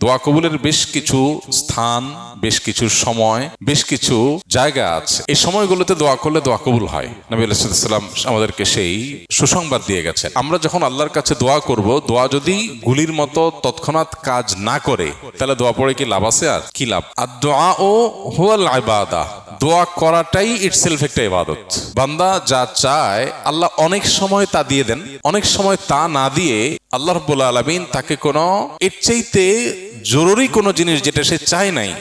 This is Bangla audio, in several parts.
দোয়া কবুলের বেশ কিছু স্থান, বেশ কিছু সময়, বেশ কিছু জায়গা আছে। এই সময়গুলোতে দোয়া করলে দোয়া কবুল হয়। নবী আলাইহিস সালাম আমাদেরকে সেই সুসংবাদ দিয়ে গেছেন। আমরা যখন আল্লাহর কাছে দোয়া করব, দোয়া যদি গুলির মতো তৎক্ষণাৎ কাজ না করে, তাহলে দোয়া পড়ে কি লাভ আছে? আর কি লাভ? আদ-দুআউ হুয়াল ইবাদাহ, দোয়া করাটাই ইটসেলফ একটা ইবাদত। বান্দা যা চায় আল্লাহ অনেক সময় তা দিয়ে দেন, অনেক সময় তা না দিয়ে আল্লাহ রাব্বুল আলামিন তাকে কোনো এর চাইতে জরুরি কোনো জিনিস যেটা সে চায় নাই,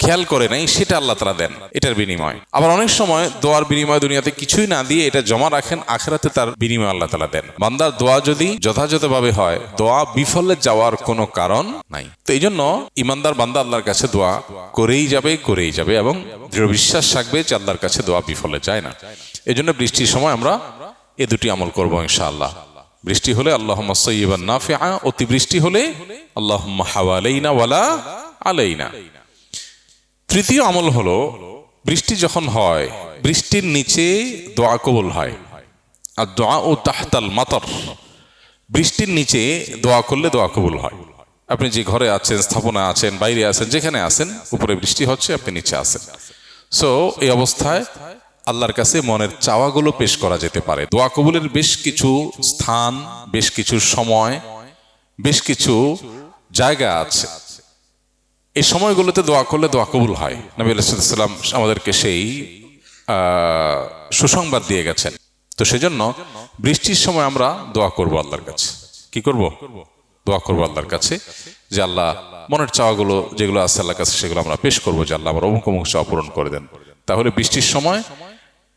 খেয়াল করে নাই, সেটা আল্লাহ তাআলা দেন এটার বিনিময়। আবার অনেক সময় দোয়ার বিনিময় দুনিয়াতে কিছুই না দিয়ে এটা জমা রাখেন, আখিরাতে তার বিনিময় আল্লাহ তাআলা দেন। বান্দার দোয়া যদি যথাযথভাবে হয়, দোয়া বিফলে যাওয়ার কোনো কারণ নাই। তো এই জন্য ইমানদার বান্দা আল্লাহর কাছে দোয়া করেই যাবে এবং দৃঢ় বিশ্বাস রাখবে যে আল্লাহর কাছে দোয়া বিফলে যায় না। এই জন্য বৃষ্টির সময় আমরা এ দুটি আমল করবো ইনশাআল্লাহ। বৃষ্টি হলে আল্লাহুম্মা সাইয়্যিবান নাফিআ, অতিবৃষ্টি হলে আল্লাহুম্মা হাওয়ালাইনা ওয়ালা আলাইনা। তৃতীয় আমল হলো, বৃষ্টি যখন হয়, বৃষ্টির নিচে দোয়া কবুল হয়। আর দোয়া ও তাহতাল মাতর, বৃষ্টির নিচে দোয়া করলে দোয়া কবুল হয়। আপনি যে ঘরে আছেন, স্থাপনা আছেন, বাইরে আছেন, যেখানে আছেন, উপরে বৃষ্টি হচ্ছে, আপনি নিচে আছেন। সো এই অবস্থায় আল্লাহর কাছে মনের চাওয়াগুলো পেশ করা যেতে পারে। দোয়া কবুলের বেশ কিছু স্থান, বেশ কিছু সময়, বেশ কিছু জায়গা আছে। এই সময়গুলোতে দোয়া করলে দোয়া কবুল হয়। নবী আলাইহিস সালাম আমাদেরকে সেই সুসংবাদ দিয়ে গেছেন। তো সেজন্য বৃষ্টির সময় আমরা দোয়া করব আল্লাহর কাছে। কি করব? দোয়া করবো আল্লাহর কাছে যে আল্লাহ মনের চাওয়াগুলো যেগুলো আছে আল্লাহর কাছে সেগুলো আমরা পেশ করবো, যে আল্লাহ আমার অমুক অমুক চাওয়া পূরণ করে দেন। তাহলে বৃষ্টির সময়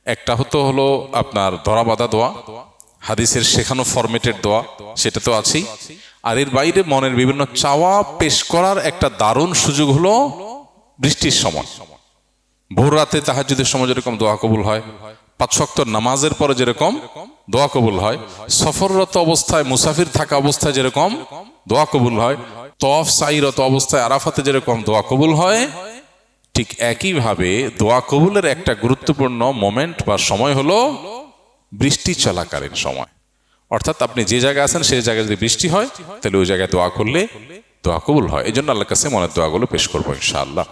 একটা হলো আপনার ধরাবাঁধা দোয়া, হাদিসের শেখানো ফরম্যাটের দোয়া, সেটা তো আছেই। আর এর বাইরে মনের বিভিন্ন চাওয়া পেশ করার একটা দারুণ সুযোগ হলো বৃষ্টির সময়। ভোর রাতে তাহাজ্জুদের সময় যেরকম দোয়া কবুল হয়, 5 ওয়াক্ত নামাজের পরে যেরকম দোয়া কবুল হয়, সফররত অবস্থায়, মুসাফির থাকা অবস্থায় যেরকম দোয়া কবুল হয়, তওয়াফ সাইরত অবস্থায় আরাফাতে যেরকম দোয়া কবুল হয়, ঠিক একইভাবে দোয়া কবুলের একটা গুরুত্বপূর্ণ মোমেন্ট বা সময় হলো বৃষ্টি চলাকালীন সময়। অর্থাৎ আপনি যে জায়গায় আছেন সেই জায়গায় যদি বৃষ্টি হয়, তাহলে ওই জায়গায় দোয়া করলে দোয়া কবুল হয়। এই জন্য আল্লাহর কাছে মনের দোয়াগুলো পেশ করবো ইনশাআল্লাহ।